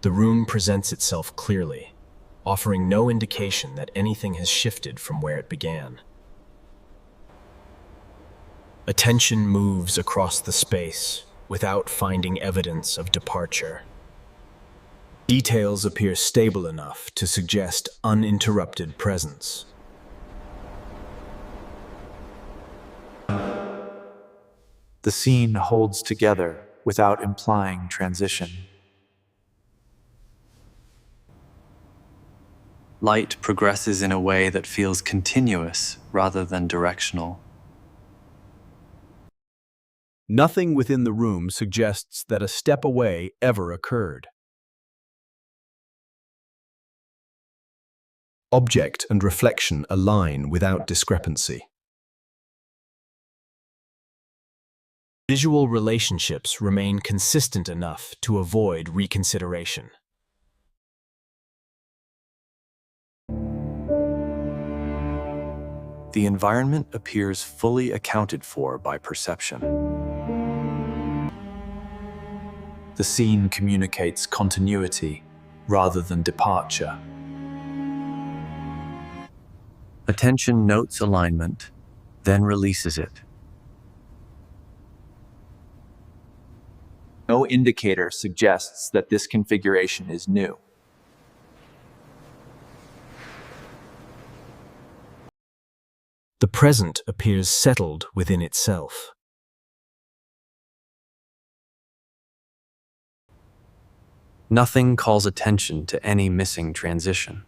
The room presents itself clearly, offering no indication that anything has shifted from where it began. Attention moves across the space without finding evidence of departure. Details appear stable enough to suggest uninterrupted presence. The scene holds together without implying transition. Light progresses in a way that feels continuous rather than directional. Nothing within the room suggests that a step away ever occurred. Object and reflection align without discrepancy. Visual relationships remain consistent enough to avoid reconsideration. The environment appears fully accounted for by perception. The scene communicates continuity rather than departure. Attention notes alignment, then releases it. No indicator suggests that this configuration is new. The present appears settled within itself. Nothing calls attention to any missing transition.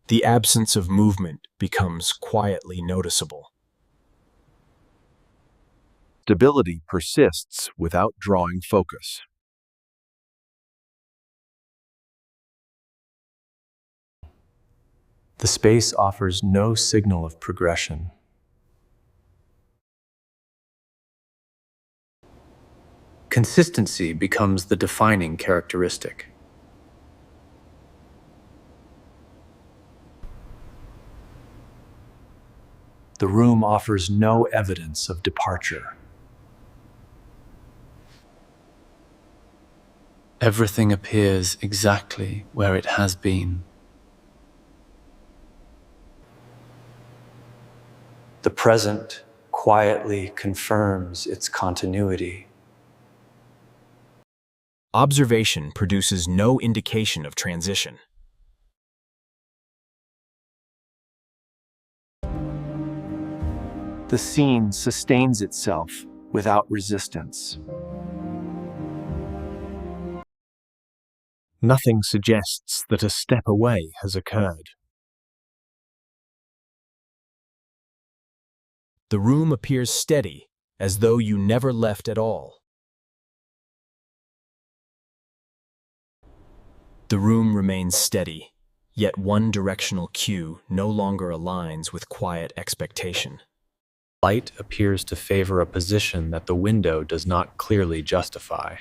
The absence of movement becomes quietly noticeable. Stability persists without drawing focus. The space offers no signal of progression. Consistency becomes the defining characteristic. The room offers no evidence of departure. Everything appears exactly where it has been. The present quietly confirms its continuity. Observation produces no indication of transition. The scene sustains itself without resistance. Nothing suggests that a step away has occurred. The room appears steady, as though you never left at all. The room remains steady, yet one directional cue no longer aligns with quiet expectation. Light appears to favor a position that the window does not clearly justify.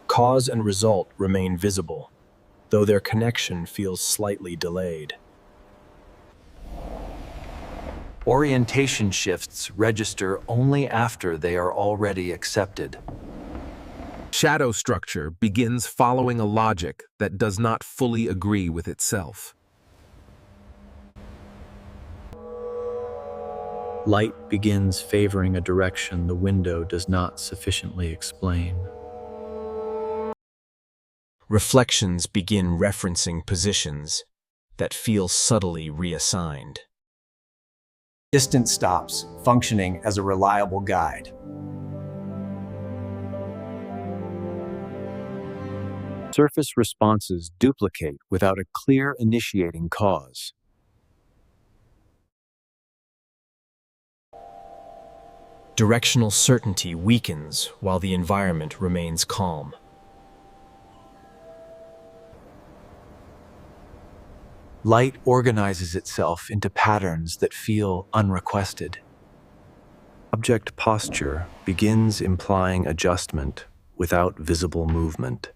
Cause and result remain visible, though their connection feels slightly delayed. Orientation shifts register only after they are already accepted. Shadow structure begins following a logic that does not fully agree with itself. Light begins favoring a direction the window does not sufficiently explain. Reflections begin referencing positions that feel subtly reassigned. Distance stops functioning as a reliable guide. Surface responses duplicate without a clear initiating cause. Directional certainty weakens while the environment remains calm. Light organizes itself into patterns that feel unrequested. Object posture begins implying adjustment without visible movement.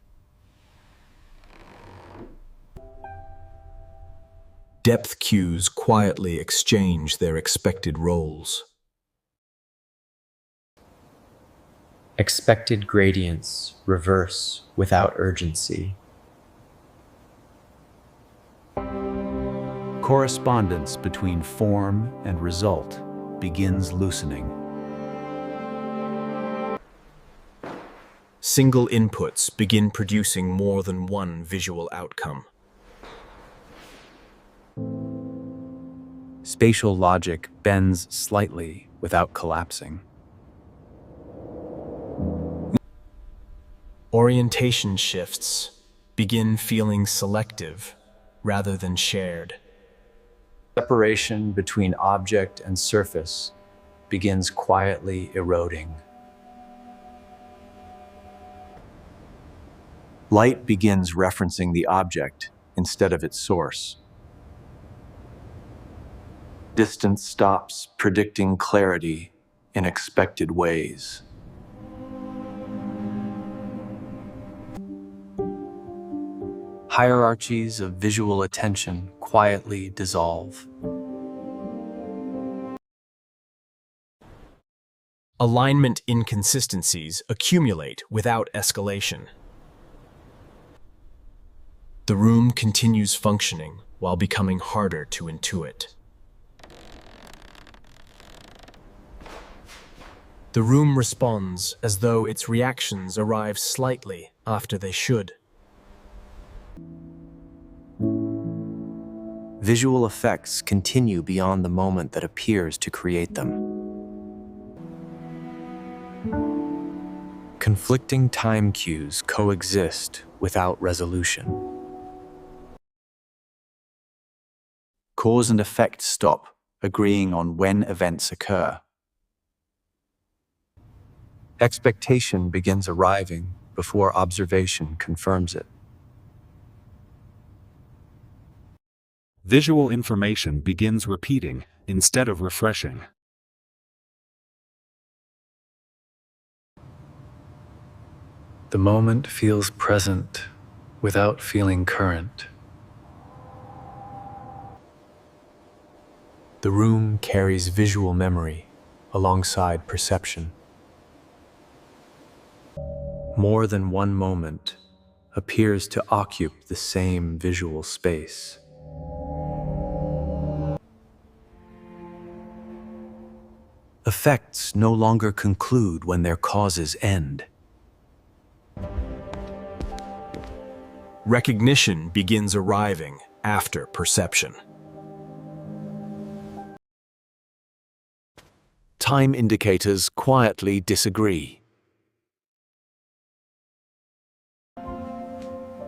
Depth cues quietly exchange their expected roles. Expected gradients reverse without urgency. Correspondence between form and result begins loosening. Single inputs begin producing more than one visual outcome. Spatial logic bends slightly without collapsing. Orientation shifts begin feeling selective rather than shared. Separation between object and surface begins quietly eroding. Light begins referencing the object instead of its source. Distance stops predicting clarity in expected ways. Hierarchies of visual attention quietly dissolve. Alignment inconsistencies accumulate without escalation. The room continues functioning while becoming harder to intuit. The room responds as though its reactions arrive slightly after they should. Visual effects continue beyond the moment that appears to create them. Conflicting time cues coexist without resolution. Cause and effect stop agreeing on when events occur. Expectation begins arriving before observation confirms it. Visual information begins repeating instead of refreshing. The moment feels present without feeling current. The room carries visual memory alongside perception. More than one moment appears to occupy the same visual space. Effects no longer conclude when their causes end. Recognition begins arriving after perception. Time indicators quietly disagree.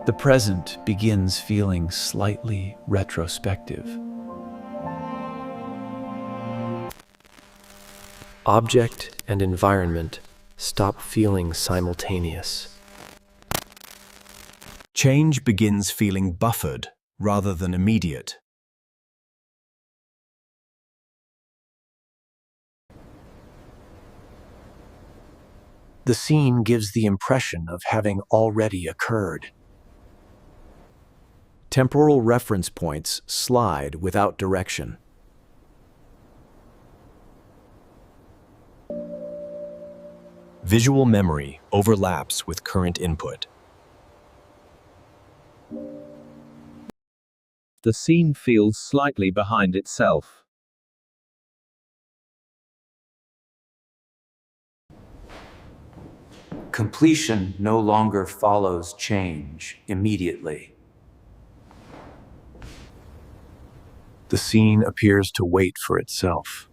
The present begins feeling slightly retrospective. Object and environment stop feeling simultaneous. Change begins feeling buffered rather than immediate. The scene gives the impression of having already occurred. Temporal reference points slide without direction. Visual memory overlaps with current input. The scene feels slightly behind itself. Completion no longer follows change immediately. The scene appears to wait for itself.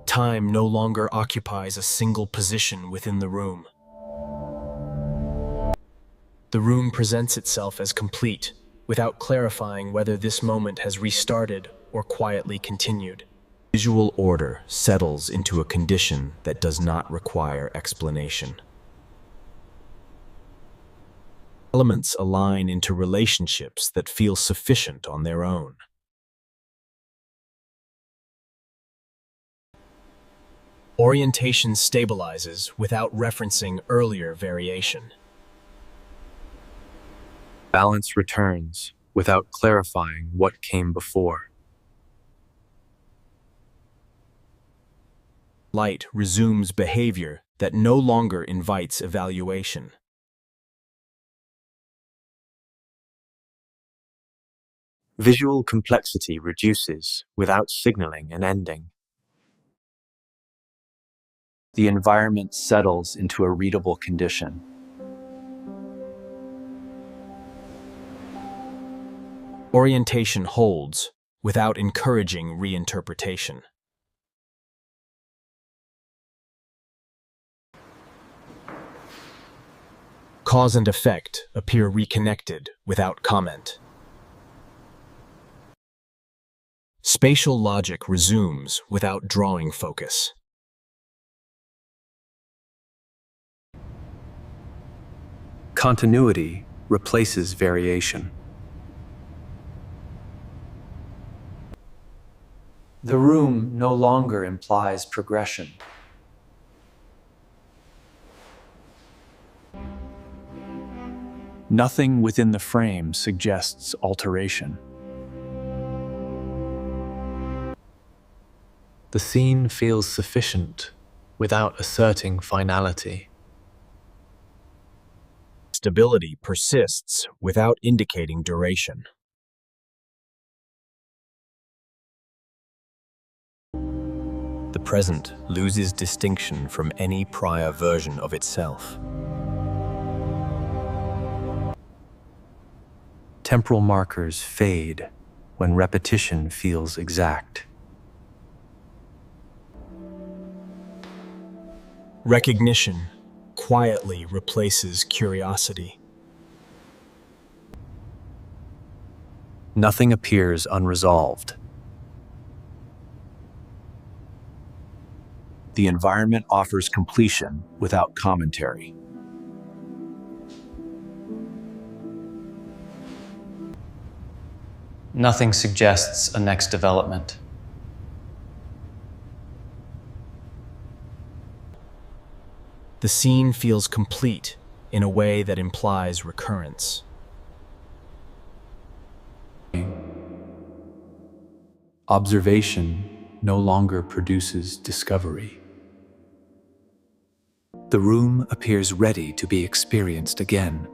Time no longer occupies a single position within the room. The room presents itself as complete, without clarifying whether this moment has restarted or quietly continued. Visual order settles into a condition that does not require explanation. Elements align into relationships that feel sufficient on their own. Orientation stabilizes without referencing earlier variation. Balance returns without clarifying what came before. Light resumes behavior that no longer invites evaluation. Visual complexity reduces without signaling an ending. The environment settles into a readable condition. Orientation holds without encouraging reinterpretation. Cause and effect appear reconnected without comment. Spatial logic resumes without drawing focus. Continuity replaces variation. The room no longer implies progression. Nothing within the frame suggests alteration. The scene feels sufficient without asserting finality. Stability persists without indicating duration. The present loses distinction from any prior version of itself. Temporal markers fade when repetition feels exact. Recognition quietly replaces curiosity. Nothing appears unresolved. The environment offers completion without commentary. Nothing suggests a next development. The scene feels complete in a way that implies recurrence. Observation no longer produces discovery. The room appears ready to be experienced again.